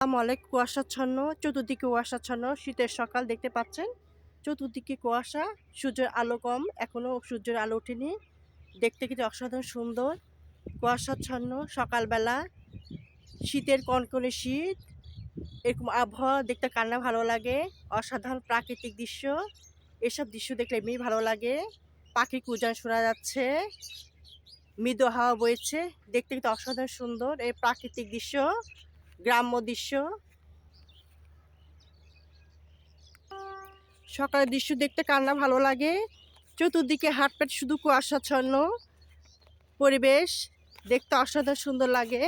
অনেক কুয়াশাচ্ছন্ন, চতুর্দিকে কুয়াশাচ্ছন্ন, শীতের সকাল দেখতে পাচ্ছেন। চতুর্দিকে কুয়াশা, সূর্যের আলো কম, এখনো সূর্যের আলো ওঠেনি। দেখতে কিন্তু অসাধারণ সুন্দর, কুয়াশাচ্ছন্ন সকালবেলা, শীতের কনকনে শীত। এরকম আবহাওয়া দেখতে কার না ভালো লাগে। অসাধারণ প্রাকৃতিক দৃশ্য, এসব দৃশ্য দেখলে এমনিই ভালো লাগে। পাখির কুজান শোনা যাচ্ছে, মৃদু হাওয়া বইছে, দেখতে কিন্তু অসাধারণ সুন্দর এই প্রাকৃতিক দৃশ্য, গ্রাম্য দৃশ্য। সকালের দৃশ্য দেখতে কার না ভালো লাগে। চতুর্দিকে হাটপ্যাট শুধু কুয়াশাচ্ছন্ন পরিবেশ, দেখতে অসাধারণ সুন্দর লাগে।